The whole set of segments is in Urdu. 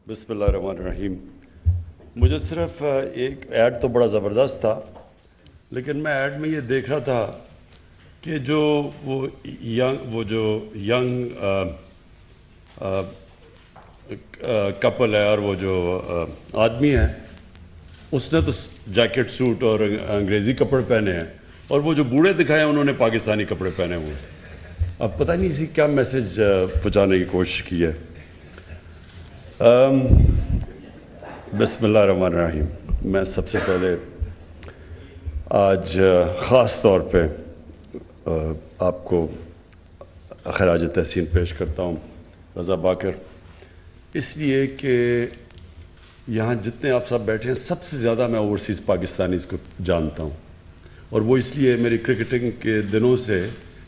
بسم اللہ الرحمن الرحیم. مجھے صرف ایک ایڈ تو بڑا زبردست تھا، لیکن میں ایڈ میں یہ دیکھ رہا تھا کہ وہ ینگ کپل ہے اور وہ جو آدمی ہے اس نے تو جیکٹ سوٹ اور انگریزی کپڑے پہنے ہیں، اور وہ جو بوڑھے دکھائے ہیں انہوں نے پاکستانی کپڑے پہنے ہوئے ہیں. اب پتہ نہیں اسی کیا میسج پہنچانے کی کوشش کی ہے. بسم اللہ الرحمن الرحیم. میں سب سے پہلے آج خاص طور پہ آپ کو خراج تحسین پیش کرتا ہوں رضا باقر، اس لیے کہ یہاں جتنے آپ سب بیٹھے ہیں سب سے زیادہ میں اوورسیز پاکستانیز کو جانتا ہوں، اور وہ اس لیے میری کرکٹنگ کے دنوں سے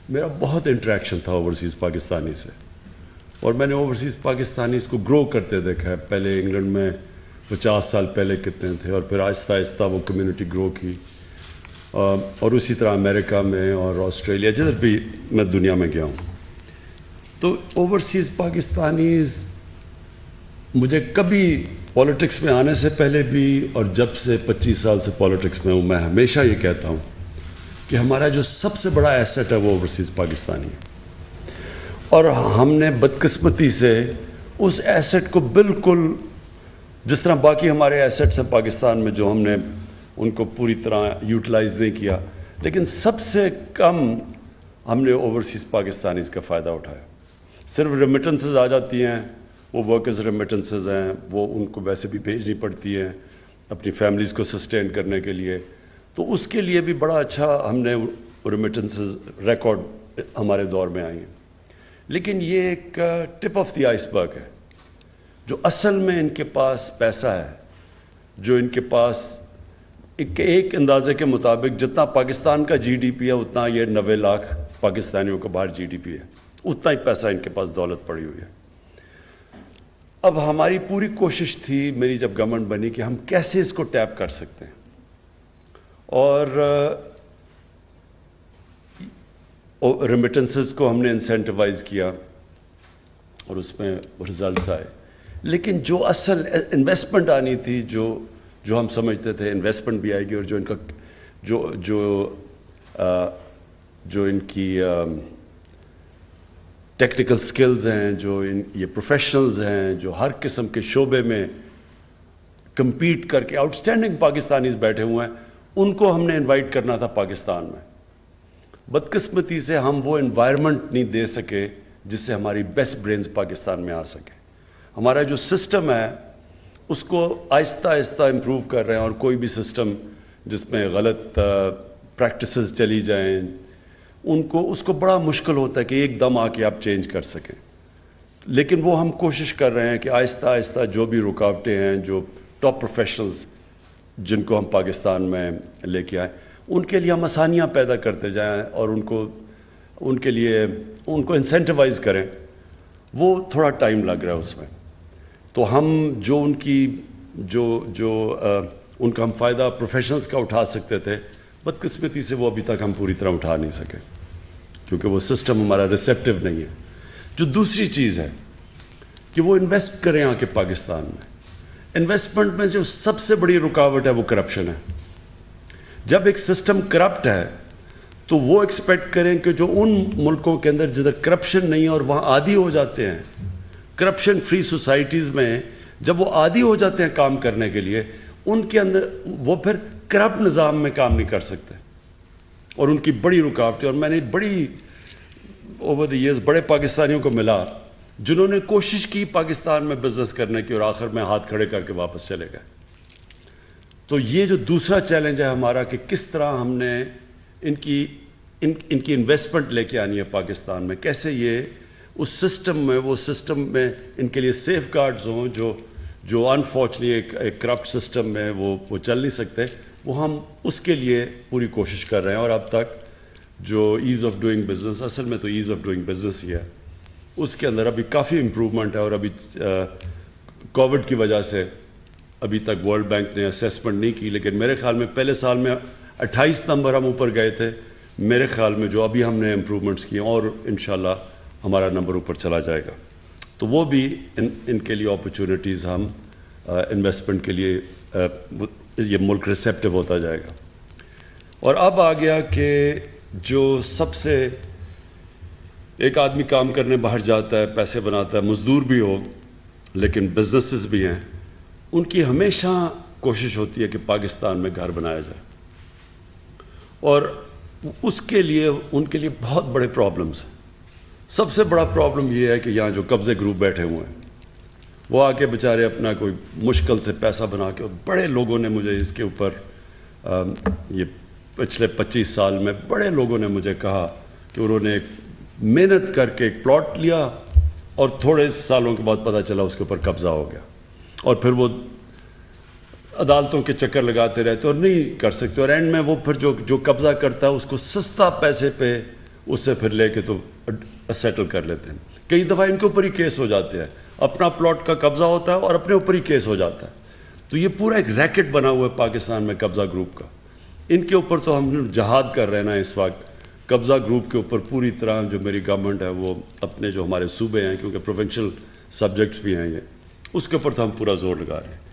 میرا بہت انٹریکشن تھا اوورسیز پاکستانی سے، اور میں نے اوورسیز پاکستانیز کو گرو کرتے دیکھا ہے. پہلے انگلینڈ میں 50 سال پہلے کتنے تھے، اور پھر آہستہ آہستہ وہ کمیونٹی گرو کی، اور اسی طرح امریکہ میں اور آسٹریلیا جدھر بھی میں دنیا میں گیا ہوں. تو اوورسیز پاکستانیز مجھے کبھی پالیٹکس میں آنے سے پہلے بھی اور جب سے 25 سال سے پالیٹکس میں ہوں، میں ہمیشہ یہ کہتا ہوں کہ ہمارا جو سب سے بڑا ایسٹ ہے وہ اوورسیز پاکستانی ہے، اور ہم نے بدقسمتی سے اس ایسٹ کو بالکل جس طرح باقی ہمارے ایسٹس ہیں پاکستان میں جو ہم نے ان کو پوری طرح یوٹیلائز نہیں کیا، لیکن سب سے کم ہم نے اوورسیز پاکستانیز کا فائدہ اٹھایا. صرف ریمیٹنسز آ جاتی ہیں، وہ ورکرز ریمیٹنسز ہیں، وہ ان کو ویسے بھی بھیجنی پڑتی ہیں اپنی فیملیز کو سسٹین کرنے کے لیے، تو اس کے لیے بھی بڑا اچھا ہم نے ریمیٹنسز ریکارڈ ہمارے دور میں آئی ہیں. لیکن یہ ایک ٹپ آف دی آئس برگ ہے. جو اصل میں ان کے پاس پیسہ ہے، جو ان کے پاس ایک اندازے کے مطابق جتنا پاکستان کا جی ڈی پی ہے اتنا یہ 90 لاکھ پاکستانیوں کا باہر جی ڈی پی ہے، اتنا ہی پیسہ ان کے پاس دولت پڑی ہوئی ہے. اب ہماری پوری کوشش تھی میری جب گورنمنٹ بنی کہ ہم کیسے اس کو ٹیپ کر سکتے ہیں، اور ریمیٹنسز کو ہم نے انسینٹیوائز کیا اور اس میں ریزلٹس آئے. لیکن جو اصل انویسٹمنٹ آنی تھی، جو ہم سمجھتے تھے انویسٹمنٹ بھی آئے گی، اور جو ان کا جو ان کی ٹیکنیکل سکلز ہیں، جو یہ پروفیشنلز ہیں جو ہر قسم کے شعبے میں کمپیٹ کر کے آؤٹسٹینڈنگ پاکستانیز بیٹھے ہوئے ہیں، ان کو ہم نے انوائٹ کرنا تھا پاکستان میں. بدقسمتی سے ہم وہ انوائرمنٹ نہیں دے سکے جس سے ہماری بیسٹ برینز پاکستان میں آ سکے. ہمارا جو سسٹم ہے اس کو آہستہ آہستہ امپروو کر رہے ہیں، اور کوئی بھی سسٹم جس میں غلط پریکٹسز چلی جائیں اس کو بڑا مشکل ہوتا ہے کہ ایک دم آ کے آپ چینج کر سکیں. لیکن وہ ہم کوشش کر رہے ہیں کہ آہستہ آہستہ جو بھی رکاوٹیں ہیں، جو ٹاپ پروفیشنلز جن کو ہم پاکستان میں لے کے آئیں، ان کے لیے ہم آسانیاں پیدا کرتے جائیں اور ان کے لیے ان کو انسینٹیوائز کریں. وہ تھوڑا ٹائم لگ رہا ہے اس میں. تو ہم جو ان کا ہم فائدہ پروفیشنلز کا اٹھا سکتے تھے، بدقسمتی سے وہ ابھی تک ہم پوری طرح اٹھا نہیں سکے کیونکہ وہ سسٹم ہمارا ریسیپٹیو نہیں ہے. جو دوسری چیز ہے کہ وہ انویسٹ کریں آ کے پاکستان میں. انویسٹمنٹ میں جو سب سے بڑی رکاوٹ ہے وہ کرپشن ہے. جب ایک سسٹم کرپٹ ہے تو وہ ایکسپیکٹ کریں کہ جو ان ملکوں کے اندر جدھر کرپشن نہیں ہے اور وہاں عادی ہو جاتے ہیں، کرپشن فری سوسائٹیز میں جب وہ عادی ہو جاتے ہیں کام کرنے کے لیے، ان کے اندر وہ پھر کرپٹ نظام میں کام نہیں کر سکتے، اور ان کی بڑی رکاوٹ ہے. اور میں نے اوور دی ایئرز بڑے پاکستانیوں کو ملا جنہوں نے کوشش کی پاکستان میں بزنس کرنے کی، اور آخر میں ہاتھ کھڑے کر کے واپس چلے گئے. تو یہ جو دوسرا چیلنج ہے ہمارا کہ کس طرح ہم نے ان کی انویسٹمنٹ لے کے آنی ہے پاکستان میں، کیسے یہ اس سسٹم میں ان کے لیے سیف گارڈز ہوں جو انفارچونیٹلی ایک کرپٹ سسٹم میں وہ چل نہیں سکتے. وہ ہم اس کے لیے پوری کوشش کر رہے ہیں. اور اب تک جو ایز آف ڈوئنگ بزنس، اصل میں تو ایز آف ڈوئنگ بزنس ہی ہے، اس کے اندر ابھی کافی امپروومنٹ ہے. اور ابھی کووڈ کی وجہ سے ابھی تک ورلڈ بینک نے اسیسمنٹ نہیں کی، لیکن میرے خیال میں پہلے سال میں 28 نمبر ہم اوپر گئے تھے. میرے خیال میں جو ابھی ہم نے امپروومنٹس کیے اور انشاءاللہ ہمارا نمبر اوپر چلا جائے گا. تو وہ بھی ان کے لیے اپرچونٹیز ہم انویسٹمنٹ کے لیے یہ ملک ریسیپٹیو ہوتا جائے گا. اور اب آ گیا کہ جو سب سے ایک آدمی کام کرنے باہر جاتا ہے، پیسے بناتا ہے، مزدور بھی ہو لیکن بزنسز بھی ہیں، ان کی ہمیشہ کوشش ہوتی ہے کہ پاکستان میں گھر بنایا جائے. اور اس کے لیے ان کے لیے بہت بڑے پرابلمز ہیں. سب سے بڑا پرابلم یہ ہے کہ یہاں جو قبضے گروپ بیٹھے ہوئے ہیں وہ آ کے بیچارے اپنا کوئی مشکل سے پیسہ بنا کے، بڑے لوگوں نے مجھے اس کے اوپر یہ پچھلے 25 سال میں بڑے لوگوں نے مجھے کہا کہ انہوں نے محنت کر کے ایک پلاٹ لیا اور تھوڑے سالوں کے بعد پتہ چلا اس کے اوپر قبضہ ہو گیا، اور پھر وہ عدالتوں کے چکر لگاتے رہتے اور نہیں کر سکتے، اور اینڈ میں وہ پھر جو قبضہ کرتا ہے اس کو سستا پیسے پہ اس سے پھر لے کے تو سیٹل کر لیتے ہیں. کئی دفعہ ان کے اوپر ہی کیس ہو جاتے ہیں، اپنا پلاٹ کا قبضہ ہوتا ہے اور اپنے اوپر ہی کیس ہو جاتا ہے. تو یہ پورا ایک ریکٹ بنا ہوا ہے پاکستان میں قبضہ گروپ کا. ان کے اوپر تو ہم جہاد کر رہے ہیں نا اس وقت. قبضہ گروپ کے اوپر پوری طرح جو میری گورنمنٹ ہے وہ اپنے جو ہمارے صوبے ہیں، کیونکہ پروونشل سبجیکٹس بھی ہیں یہ، اس کے اوپر تو ہم پورا زور لگا رہے ہیں.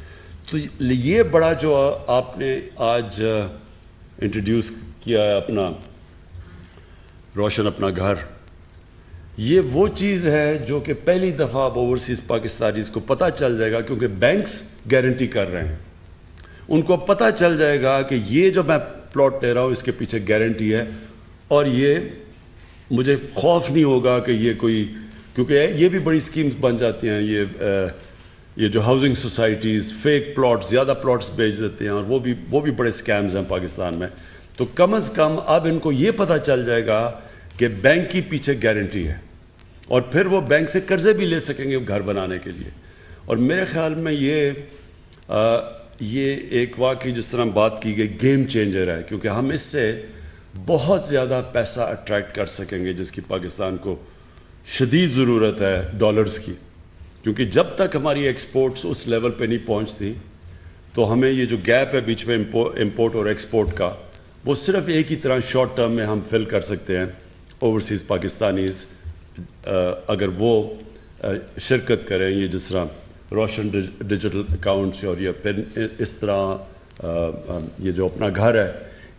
تو یہ بڑا جو آپ نے آج انٹروڈیوس کیا ہے اپنا روشن اپنا گھر، یہ وہ چیز ہے جو کہ پہلی دفعہ اب اوورسیز پاکستانیز کو پتہ چل جائے گا، کیونکہ بینکس گارنٹی کر رہے ہیں. ان کو پتہ چل جائے گا کہ یہ جو میں پلاٹ لے رہا ہوں اس کے پیچھے گارنٹی ہے، اور یہ مجھے خوف نہیں ہوگا کہ یہ کوئی، کیونکہ یہ بھی بڑی سکیمز بن جاتی ہیں، یہ جو ہاؤسنگ سوسائٹیز فیک پلاٹس، زیادہ پلاٹس بیچ دیتے ہیں، اور وہ بھی بڑے سکیمز ہیں پاکستان میں. تو کم از کم اب ان کو یہ پتہ چل جائے گا کہ بینک کی پیچھے گارنٹی ہے، اور پھر وہ بینک سے قرضے بھی لے سکیں گے گھر بنانے کے لیے. اور میرے خیال میں یہ ایک واقعی جس طرح بات کی گئی گیم چینجر ہے، کیونکہ ہم اس سے بہت زیادہ پیسہ اٹریکٹ کر سکیں گے جس کی پاکستان کو شدید ضرورت ہے ڈالرز کی. کیونکہ جب تک ہماری ایکسپورٹس اس لیول پہ نہیں پہنچتی تو ہمیں یہ جو گیپ ہے بیچ میں امپورٹ اور ایکسپورٹ کا، وہ صرف ایک ہی طرح شارٹ ٹرم میں ہم فل کر سکتے ہیں اوورسیز پاکستانیز اگر وہ شرکت کریں. یہ جس طرح روشن ڈیجیٹل اکاؤنٹس اور یہ پھر اس طرح یہ جو اپنا گھر ہے،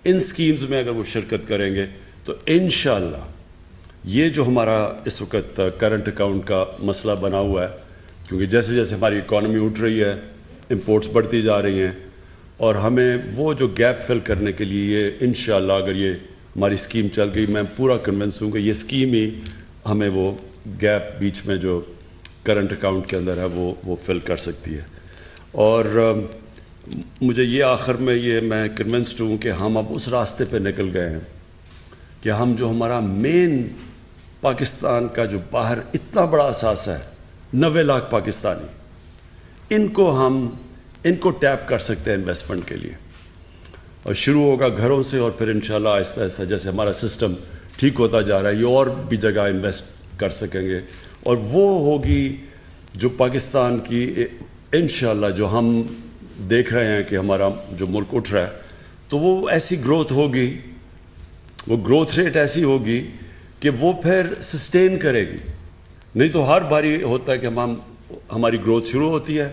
ان سکیمز میں اگر وہ شرکت کریں گے تو انشاءاللہ یہ جو ہمارا اس وقت کرنٹ اکاؤنٹ کا مسئلہ بنا ہوا ہے، کیونکہ جیسے جیسے ہماری اکانومی اٹھ رہی ہے، امپورٹس بڑھتی جا رہی ہیں، اور ہمیں وہ جو گیپ فل کرنے کے لیے یہ انشاءاللہ اگر یہ ہماری اسکیم چل گئی، میں پورا کنونس ہوں کہ یہ اسکیم ہی ہمیں وہ گیپ بیچ میں جو کرنٹ اکاؤنٹ کے اندر ہے وہ فل کر سکتی ہے. اور مجھے یہ آخر میں میں کنونسڈ ہوں کہ ہم اب اس راستے پہ نکل گئے ہیں کہ ہم جو ہمارا مین پاکستان کا جو باہر اتنا بڑا اثاثہ ہے 90 لاکھ پاکستانی، ان کو ٹیپ کر سکتے ہیں انویسٹمنٹ کے لیے. اور شروع ہوگا گھروں سے، اور پھر انشاءاللہ آہستہ آہستہ جیسے ہمارا سسٹم ٹھیک ہوتا جا رہا ہے یہ اور بھی جگہ انویسٹ کر سکیں گے. اور وہ ہوگی جو پاکستان کی انشاءاللہ جو ہم دیکھ رہے ہیں کہ ہمارا جو ملک اٹھ رہا ہے، تو وہ ایسی گروتھ ہوگی، وہ گروتھ ریٹ ایسی ہوگی کہ وہ پھر سسٹین کرے گی. نہیں تو ہر باری ہوتا ہے کہ ہماری گروتھ شروع ہوتی ہے،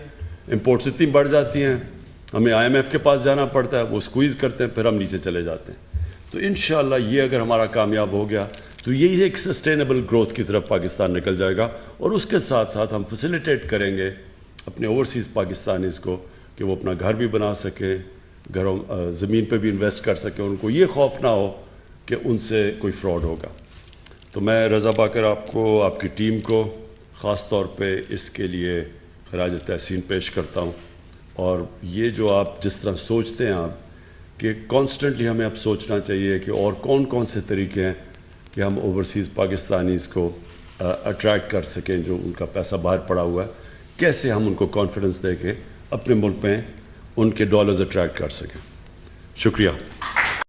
امپورٹس اتنی بڑھ جاتی ہیں، ہمیں IMF کے پاس جانا پڑتا ہے، وہ سکویز کرتے ہیں، پھر ہم نیچے چلے جاتے ہیں. تو انشاءاللہ یہ اگر ہمارا کامیاب ہو گیا تو یہی ایک سسٹینیبل گروتھ کی طرف پاکستان نکل جائے گا. اور اس کے ساتھ ساتھ ہم فیسیلیٹیٹ کریں گے اپنے اوورسیز پاکستانیز کو کہ وہ اپنا گھر بھی بنا سکیں، زمین پہ بھی انویسٹ کر سکیں، ان کو یہ خوف نہ ہو کہ ان سے کوئی فراڈ ہوگا. تو میں رضا باقر آپ کو، آپ کی ٹیم کو خاص طور پہ اس کے لیے خراج تحسین پیش کرتا ہوں. اور یہ جو آپ جس طرح سوچتے ہیں آپ کہ کانسٹنٹلی ہمیں اب سوچنا چاہیے کہ اور کون کون سے طریقے ہیں کہ ہم اوورسیز پاکستانیز کو اٹریکٹ کر سکیں جو ان کا پیسہ باہر پڑا ہوا ہے، کیسے ہم ان کو کانفیڈنس دے کے اپنے ملک میں ان کے ڈالرز اٹریکٹ کر سکیں. شکریہ.